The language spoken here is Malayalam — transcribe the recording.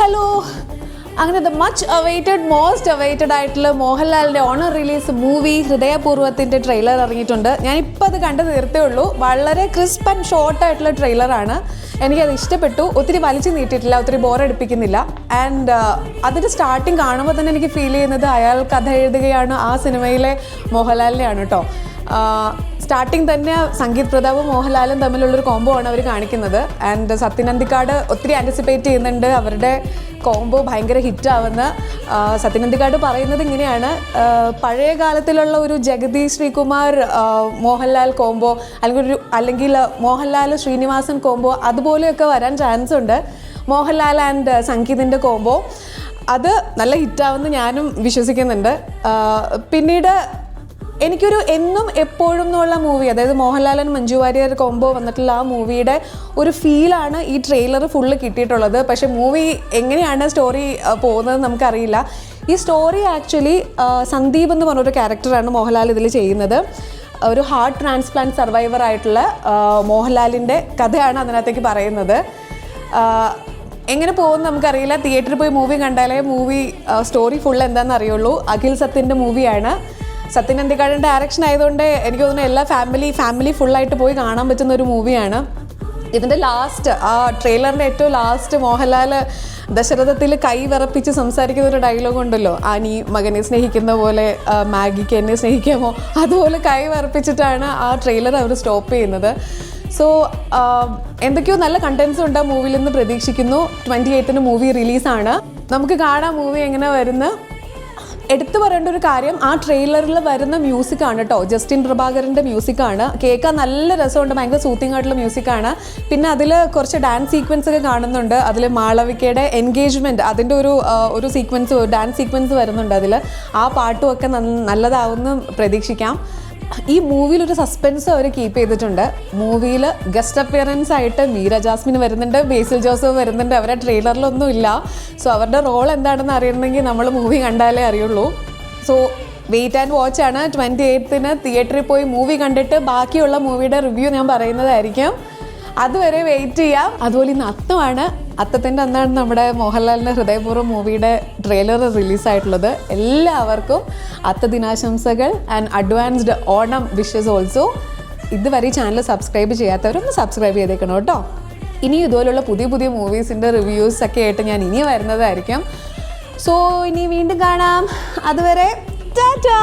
ഹലോ, അങ്ങനെ the much awaited most awaited ആയിട്ടുള്ള മോഹൻലാലിൻ്റെ ഓണർ റിലീസ് മൂവി ഹൃദയപൂർവ്വത്തിൻ്റെ ട്രെയിലർ ഇറങ്ങിയിട്ടുണ്ട്. ഞാനിപ്പോൾ അത് കണ്ടു തീർത്തേ ഉള്ളൂ. വളരെ ക്രിസ്പ് ആൻഡ് ഷോർട്ടായിട്ടുള്ള ട്രെയിലറാണ്. എനിക്കത് ഇഷ്ടപ്പെട്ടു. ഒത്തിരി വലിച്ചു നീട്ടിയിട്ടില്ല, ഒത്തിരി ബോറടിപ്പിക്കുന്നില്ല. ആൻഡ് അതിൻ്റെ സ്റ്റാർട്ടിങ് കാണുമ്പോൾ തന്നെ എനിക്ക് ഫീൽ ചെയ്യുന്നത് അയാൾ കഥ എഴുതുകയാണ്, ആ സിനിമയിലെ മോഹൻലാലിനെയാണ് കേട്ടോ. സ്റ്റാർട്ടിങ് തന്നെ സംഗീത് പ്രതാപും മോഹൻലാലും തമ്മിലുള്ളൊരു കോംബോ ആണ് അവർ കാണിക്കുന്നത്. ആൻഡ് സത്യൻ അന്തിക്കാട് ഒത്തിരി ആൻറ്റിസിപ്പേറ്റ് ചെയ്യുന്നുണ്ട് അവരുടെ കോംബോ ഭയങ്കര ഹിറ്റാവുന്ന. സത്യൻ അന്തിക്കാട് പറയുന്നത് ഇങ്ങനെയാണ്, പഴയ കാലത്തിലുള്ള ഒരു ജഗതി ശ്രീകുമാർ മോഹൻലാൽ കോംബോ അല്ലെങ്കിൽ മോഹൻലാൽ ശ്രീനിവാസൻ കോംബോ അതുപോലെയൊക്കെ വരാൻ ചാൻസ് ഉണ്ട്. മോഹൻലാൽ ആൻഡ് സംഗീതിൻ്റെ കോംബോ അത് നല്ല ഹിറ്റാവുമെന്ന് ഞാനും വിശ്വസിക്കുന്നുണ്ട്. പിന്നീട് എനിക്കൊരു എന്നും എപ്പോഴും എന്നുള്ള മൂവി, അതായത് മോഹൻലാലൻ മഞ്ജു വാര്യർ കോംബോ വന്നിട്ടുള്ള ആ മൂവിയുടെ ഒരു ഫീലാണ് ഈ ട്രെയിലർ ഫുള്ള് കിട്ടിയിട്ടുള്ളത്. പക്ഷേ മൂവി എങ്ങനെയാണ് സ്റ്റോറി പോകുന്നത് നമുക്കറിയില്ല. ഈ സ്റ്റോറി ആക്ച്വലി സന്ദീപ് എന്ന് പറഞ്ഞൊരു ക്യാരക്ടറാണ് മോഹൻലാൽ ഇതിൽ ചെയ്യുന്നത്. ഒരു ഹാർട്ട് ട്രാൻസ്പ്ലാന്റ് സർവൈവർ ആയിട്ടുള്ള മോഹൻലാലിൻ്റെ കഥയാണ് അതിനകത്തേക്ക് പറയുന്നത്. എങ്ങനെ പോകുമെന്ന് നമുക്കറിയില്ല. തിയേറ്ററിൽ പോയി മൂവി കണ്ടാലേ മൂവി സ്റ്റോറി ഫുൾ എന്താണെന്ന് അറിയുള്ളൂ. അഖിൽ സത്യൻ്റെ മൂവിയാണ്. സത്യൻ അന്തിക്കാടിൻ്റെ ഡയറക്ഷൻ ആയതുകൊണ്ട് എനിക്ക് തോന്നുന്നു എല്ലാ ഫാമിലി ഫുള്ളായിട്ട് പോയി കാണാൻ പറ്റുന്ന ഒരു മൂവിയാണ്. ഇതിൻ്റെ ലാസ്റ്റ്, ആ ട്രെയിലറിൻ്റെ ഏറ്റവും ലാസ്റ്റ് മോഹൻലാൽ ദശരഥത്തിൽ കൈ വിറപ്പിച്ച് സംസാരിക്കുന്ന ഒരു ഡയലോഗ് ഉണ്ടല്ലോ, നീ മകനെ സ്നേഹിക്കുന്ന പോലെ മാഗിക്ക് എന്നെ സ്നേഹിക്കാമോ, അതുപോലെ കൈ വിറപ്പിച്ചിട്ടാണ് ആ ട്രെയിലർ അവർ സ്റ്റോപ്പ് ചെയ്യുന്നത്. സോ എന്തൊക്കെയോ നല്ല കണ്ടൻസ് ഉണ്ട് ആ മൂവിയിൽ നിന്ന് പ്രതീക്ഷിക്കുന്നു. 28-ന് മൂവി റിലീസാണ്. നമുക്ക് കാണാം മൂവി എങ്ങനെ വരുന്ന. എടുത്തു പറയേണ്ട ഒരു കാര്യം, ആ ട്രെയിലറിൽ വരുന്ന മ്യൂസിക്കാണ് കേട്ടോ, ജസ്റ്റിൻ പ്രഭാകരൻ്റെ മ്യൂസിക്കാണ്. കേൾക്കാൻ നല്ല രസമുണ്ട്, ഭയങ്കര സൂത്തിങ് ആയിട്ടുള്ള മ്യൂസിക്കാണ്. പിന്നെ അതിൽ കുറച്ച് ഡാൻസ് സീക്വൻസ് ഒക്കെ കാണുന്നുണ്ട്. അതിൽ മാളവികയുടെ എൻഗേജ്മെൻറ്റ്, അതിൻ്റെ ഒരു സീക്വൻസ്, ഡാൻസ് സീക്വൻസ് വരുന്നുണ്ട് അതിൽ. ആ പാട്ടും ഒക്കെ നല്ലതാവുമെന്ന് പ്രതീക്ഷിക്കാം. ഈ മൂവിയിലൊരു സസ്പെൻസ് അവർ കീപ്പ് ചെയ്തിട്ടുണ്ട്. മൂവിയിൽ ഗസ്റ്റ് അപ്പിയറൻസ് ആയിട്ട് മീര ജാസ്മിൻ വരുന്നുണ്ട്, ബേസിൽ ജോസഫ് വരുന്നുണ്ട്. അവരുടെ ട്രെയിലറിലൊന്നും ഇല്ല. സോ അവരുടെ റോൾ എന്താണെന്ന് അറിയണമെങ്കിൽ നമ്മൾ മൂവി കണ്ടാലേ അറിയുള്ളൂ. സോ വെയിറ്റ് ആൻഡ് വാച്ച് ആണ്. 28-ന് തിയേറ്ററിൽ പോയി മൂവി കണ്ടിട്ട് ബാക്കിയുള്ള മൂവിയുടെ റിവ്യൂ ഞാൻ പറയുന്നതായിരിക്കും. അതുവരെ വെയിറ്റ് ചെയ്യാം. അതുപോലെ ഇന്ന് അത്തമാണ്. അത്തത്തിൻ്റെ അന്നാണ് നമ്മുടെ മോഹൻലാലിൻ്റെ ഹൃദയപൂർവ്വം മൂവിയുടെ ട്രെയിലർ റിലീസായിട്ടുള്ളത്. എല്ലാവർക്കും അത്ത ദിനാശംസകൾ and advanced Onam wishes also. ഇതുവരെ ഈ ചാനൽ സബ്സ്ക്രൈബ് ചെയ്യാത്തവരൊന്ന് സബ്സ്ക്രൈബ് ചെയ്തേക്കണം കേട്ടോ. ഇനി ഇതുപോലുള്ള പുതിയ മൂവീസിൻ്റെ റിവ്യൂസ് ഒക്കെ ആയിട്ട് ഞാൻ ഇനി വരുന്നതായിരിക്കും. സോ ഇനി വീണ്ടും കാണാം. അതുവരെ ടാറ്റാ.